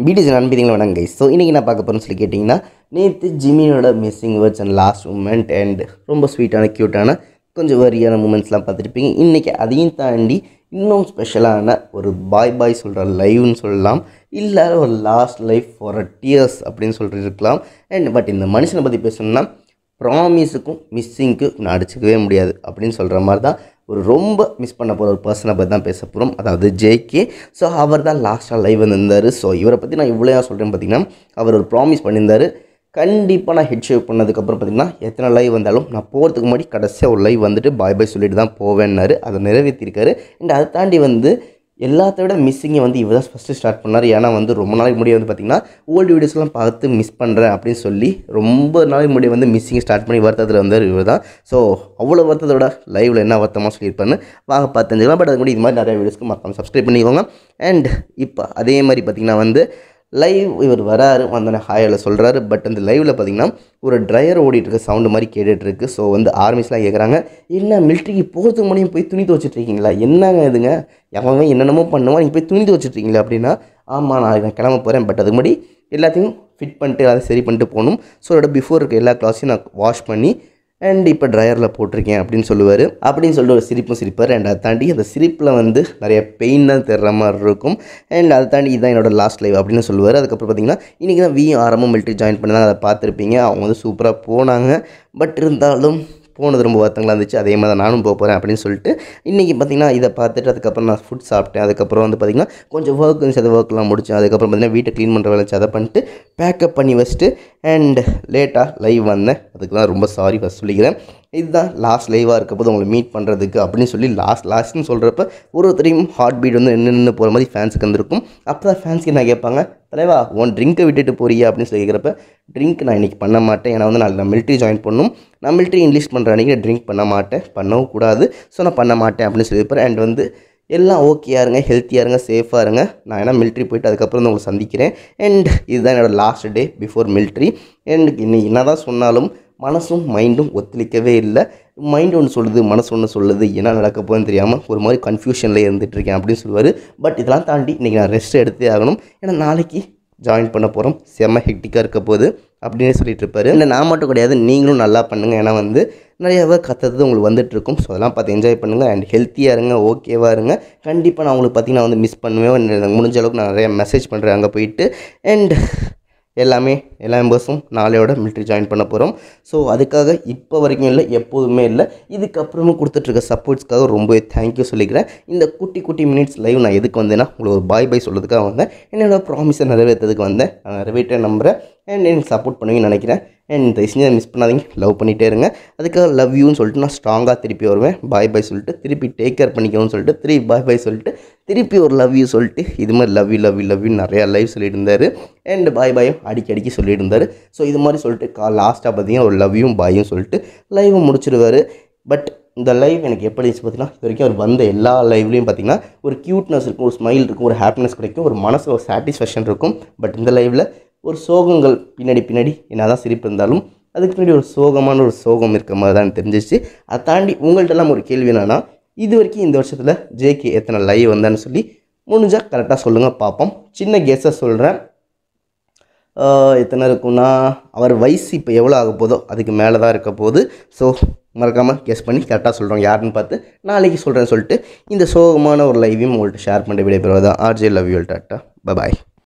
BDC நண்பீங்களா வேணாங்க guys. So இன்றைக்கி நான் பார்க்க போகிறேன்னு சொல்லி கேட்டிங்கன்னா, நேற்று ஜிமினோட missing words and last moment and ரொம்ப ஸ்வீட்டான க்யூட்டான கொஞ்சம் வரியான மூமெண்ட்ஸ்லாம் பார்த்துருப்பீங்க. இன்றைக்கி அதையும் தாண்டி இன்னும் ஸ்பெஷலான ஒரு பாய் சொல்கிற லைவ்னு சொல்லலாம், இல்லை ஒரு லாஸ்ட் லைஃப் ஃபார் டியர்ஸ் அப்படின்னு சொல்லிட்டு இருக்கலாம். பட் இந்த மனுஷனை பற்றி பேசணும்னா ப்ராமிஸுக்கும் மிஸ்ஸிங்க்கும் நான் அடிச்சிக்கவே முடியாது அப்படின்னு சொல்கிற மாதிரி தான் ஒரு ரொம்ப மிஸ் பண்ண போகிற ஒரு பர்சனை பற்றி தான் பேச போகிறோம், அதாவது ஜேகே. ஸோ அவர் தான் லாஸ்ட்டாக லைவ் வந்திருந்தார். ஸோ இவரை பற்றி நான் இவ்வளோ சொல்கிறேன்னு பார்த்தீங்கன்னா, அவர் ஒரு ப்ராமிஸ் பண்ணியிருந்தார். கண்டிப்பாக நான் ஹெட் ஷேவ் பண்ணதுக்கப்புறம் பார்த்திங்கன்னா எத்தனை லைவ் வந்தாலும் நான் போகிறதுக்கு முன்னாடி கடைசியாக ஒரு லைவ் வந்துட்டு பாய் சொல்லிட்டு தான் போவேன்னாரு. அதை நிறைவேற்றிருக்காரு. அண்ட் அதை தாண்டி எல்லாத்த விட மிஸ்ஸிங்கை இவர் தான் ஃபஸ்ட்டு ஸ்டார்ட் பண்ணார். ஏன்னா ரொம்ப நாளைக்கு முன்னாடி பார்த்திங்கன்னா ஓல்டு வீடியோஸ்லாம் பார்த்து மிஸ் பண்ணுறேன் அப்படின்னு சொல்லி ரொம்ப நாளைக்கு முன்னாடி மிஸ்ஸிங்கை ஸ்டார்ட் பண்ணி வருத்தத்தில் வந்தார் இவர் தான். ஸோ அவ்வளோ வருத்தத்தோட லைவில் என்ன வருத்தமாக சொல்லியிருப்பாருன்னு வாங்க பார்த்துக்கலாம். பட் அது கூட இது மாதிரி நிறைய வீடியோஸ்க்கு மறக்காமல் சப்ஸ்கிரைப் பண்ணிக்கோங்க. அண்ட் இப்போ அதே மாதிரி பார்த்திங்கன்னா லைவ் இவர் வராரு, வந்தோடனே ஹாயில் சொல்கிறாரு. பட் அந்த லைவில் பார்த்திங்கன்னா ஒரு ட்ரையர் ஓடிட்டுருக்க சவுண்டு மாதிரி கேட்டுட்ருக்கு. ஸோ ஆர்மிஸ்லாம் கேட்குறாங்க, என்ன மிலிட்ரிக்கு போகிறதுக்கு முன்னாடி போய் துணி துவச்சிட்ருக்கீங்களா, என்னங்க இதுங்க, எவன் என்னென்னமோ பண்ணுவான், நீங்கள் போய் துணி துவச்சிட்ருக்கீங்களா அப்படின்னா, ஆமாம் நான் கிளம்ப போகிறேன், பட் அதுக்கு முன்னாடி எல்லாத்தையும் ஃபிட் பண்ணிட்டு அதை சரி பண்ணிட்டு போகணும். ஸோ அதோட பிஃபோர் இருக்க எல்லா கிளாஸையும் நான் வாஷ் பண்ணி அண்ட் இப்போ ட்ரையரில் போட்டிருக்கேன் அப்படின்னு சொல்லுவார். அப்படின்னு சொல்லிட்டு ஒரு சிரிப்பும் சிரிப்பார். அண்ட் அதை தாண்டி அந்த சிரிப்பில் நிறைய பெயின் தான் தெரிற மாதிரி இருக்கும். அண்ட் அதை தாண்டி இதுதான் என்னோட லாஸ்ட் லைவ் அப்படின்னு சொல்லுவார். அதுக்கப்புறம் பார்த்திங்கன்னா இன்றைக்கி தான் ஆரம்பம் மிலிட்ரி ஜாயின் பண்ணி தான் அதை பார்த்துருப்பீங்க. அவங்க சூப்பராக போனாங்க. பட் இருந்தாலும் போனது ரொம்ப வருத்தங்களாக இருந்துச்சு. அதே மாதிரி தான் நானும் போக போகிறேன் அப்படின்னு சொல்லிட்டு இன்றைக்கி பார்த்திங்கன்னா இதை பார்த்துட்டு அதுக்கப்புறம் நான் ஃபுட் சாப்பிட்டேன். அதுக்கப்புறம் பார்த்திங்கன்னா கொஞ்சம் ஒர்க் இருந்துச்சு, அதை ஒர்க்லாம் முடித்தேன். அதுக்கப்புறம் பார்த்திங்கன்னா வீட்டை க்ளீன் பண்ணுற வேலை அதை பண்ணிட்டு பேக்கப் பண்ணி வச்சுட்டு அண்ட் லேட்டாக லைவ் வந்தேன். அதுக்கு தான் ரொம்ப சாரி ஃபஸ்ட் சொல்லிக்கிறேன். இதுதான் லாஸ்ட் லைவாக இருக்க போது உங்களை மீட் பண்ணுறதுக்கு அப்படின்னு சொல்லி லாஸ்ட்னு சொல்கிறப்ப ஒருத்தரையும் ஹார்ட் பீட் நின்று போகிற மாதிரி ஃபேன்ஸுக்கு வந்திருக்கும். அப்போ தான் ஃபேன்ஸுக்கு நான் கேட்பாங்க, தலைவா உன் ட்ரிங்கை விட்டுட்டு போறியா அப்படின்னு சொல்லி கேட்குறப்ப, ட்ரிங்க் நான் இன்றைக்கி பண்ண மாட்டேன். ஏன்னா நான் மிலிட்ரி ஜாயின் பண்ணணும், நான் மிலிட்ரி இன்லிஸ்ட் பண்ணுற அன்றைக்கி ட்ரிங்க் பண்ண மாட்டேன், பண்ணவும் கூடாது. ஸோ நான் பண்ண மாட்டேன் அப்படின்னு சொல்லியிருப்பேன். அண்ட் எல்லாம் ஓகேயா இருங்க, ஹெல்த்தியாக இருங்க, சேஃபாக இருங்க. நான் ஏன்னா மிலிட்ரி போய்ட்டு அதுக்கப்புறம் உங்களை சந்திக்கிறேன். அண்ட் இதுதான் என்னோடய last day before military. And இன்னைக்கு என்ன தான் சொன்னாலும் மனசும் மைண்டும் ஒத்துழைக்கவே இல்லை. மைண்டு ஒன்று சொல்லுது, மனசு ஒன்று சொல்லுது, என்ன நடக்க போகுதுன்னு தெரியாமல் ஒரு மாதிரி கன்ஃபியூஷனில் இருந்துகிட்ருக்கேன் அப்படின்னு சொல்லுவார். பட் இதெல்லாம் தாண்டி இன்றைக்கி நான் ரெஸ்ட் எடுத்தே ஆகணும். ஏன்னா நாளைக்கு ஜாயின் பண்ண போகிறோம், செம்ம ஹெக்டிக்காக இருக்க போகுது அப்படின்னு சொல்லிட்டு இருப்பார். இல்லை நான் மட்டும் கிடையாது, நீங்களும் நல்லா பண்ணுங்கள். ஏன்னா நிறையாவே கற்றுறது உங்களுக்கு வந்துட்டுருக்கும். ஸோ அதெல்லாம் பார்த்து என்ஜாய் பண்ணுங்கள். அண்ட் ஹெல்த்தியாக இருங்க, ஓகேவாக இருங்க. கண்டிப்பாக நான் உங்களுக்கு பார்த்திங்கன்னா மிஸ் பண்ணுவேன். எனக்கு முடிஞ்ச அளவுக்கு நான் நிறையா மெசேஜ் பண்ணுறேன் அங்கே போயிட்டு. அண்ட் எல்லா மெம்பர்ஸும் நாளையோட மிலிட்ரி ஜாயின் பண்ண போகிறோம். ஸோ அதுக்காக இப்போ வரைக்கும் இல்லை, எப்போதுமே இல்லை, இதுக்கப்புறமும் கொடுத்துட்ருக்க சப்போர்ட்ஸ்க்காக ரொம்பவே தேங்க்யூ சொல்லிக்கிறேன். இந்த குட்டி மினிட்ஸ் லைவ் நான் எதுக்கு வந்தேன்னா உங்களுக்கு ஒரு பாய் சொல்கிறதுக்காக வந்தேன். என்னோடய ப்ராமிஸை நிறைவேற்றதுக்கு வந்தேன். நான் நிறைவேற்ற நம்புகிறேன். அண்ட் எனக்கு சப்போர்ட் பண்ணுவீங்கன்னு நினைக்கிறேன். அண்ட் தயவு செஞ்சு மிஸ் பண்ணாதீங்க, லவ் பண்ணிகிட்டே இருங்க. அதுக்காக லவ் யூன்னு சொல்லிட்டு நான் ஸ்ட்ராங்காக திருப்பி வருவேன். பாய் சொல்லிட்டு திருப்பி டேக் கேர் பண்ணிக்கணும்னு சொல்லிட்டு திருப்பி பாய் சொல்லிட்டு திருப்பி ஒரு லவ் யூ சொல்லிட்டு இது மாதிரி லவ் யூ நிறையா லைவ் சொல்லிட்டு இருந்தார். அண்ட் பாயும் அடிக்கடி சொல்லிட்டு இருந்தார். ஸோ இது மாதிரி சொல்லிட்டு லாஸ்ட்டாக பார்த்தீங்கன்னா ஒரு லவ் யூ பாயும் சொல்லிட்டு லைவை முடிச்சிடுவார். பட் இந்த லைவ் எனக்கு எப்படி இருந்துச்சு பார்த்தீங்கன்னா, இது வரைக்கும் அவர் வந்த எல்லா லைவ்லேயும் பார்த்திங்கன்னா ஒரு க்யூட்னஸ் இருக்கும், ஒரு ஸ்மைல் இருக்கும், ஒரு ஹாப்பினஸ் கிடைக்கும், ஒரு மனசு ஒரு சாட்டிஸ்ஃபேக்ஷன் இருக்கும். பட் இந்த லைவில் ஒரு சோகங்கள் பின்னாடி என்ன தான் சிரிப்பு இருந்தாலும் அதுக்கு பின்னாடி ஒரு சோகமான ஒரு சோகம் இருக்க மாதிரி தான் தெரிஞ்சிச்சு. அதை தாண்டி உங்கள்கிட்டலாம் ஒரு கேள்வி என்னென்னா, இது வரைக்கும் இந்த வருஷத்தில் ஜேகே எத்தனை லைவ் வந்தான்னு சொல்லி முடிஞ்சால் கரெக்டாக சொல்லுங்கள் பார்ப்போம். சின்ன கெஸ்ஸை சொல்கிறேன். எத்தனை இருக்குன்னா, அவர் வயசு இப்போ எவ்வளோ ஆக போதோ அதுக்கு மேலே தான் இருக்க போகுது. ஸோ மறக்காமல் கெஸ் பண்ணி கரெக்டாக சொல்கிறோம் யாருன்னு பார்த்து நாளைக்கு சொல்கிறேன்னு சொல்லிட்டு இந்த சோகமான ஒரு லைவையும் உங்கள்கிட்ட ஷேர் பண்ணி விடைபெறுவது தான். RJ love you tata, by.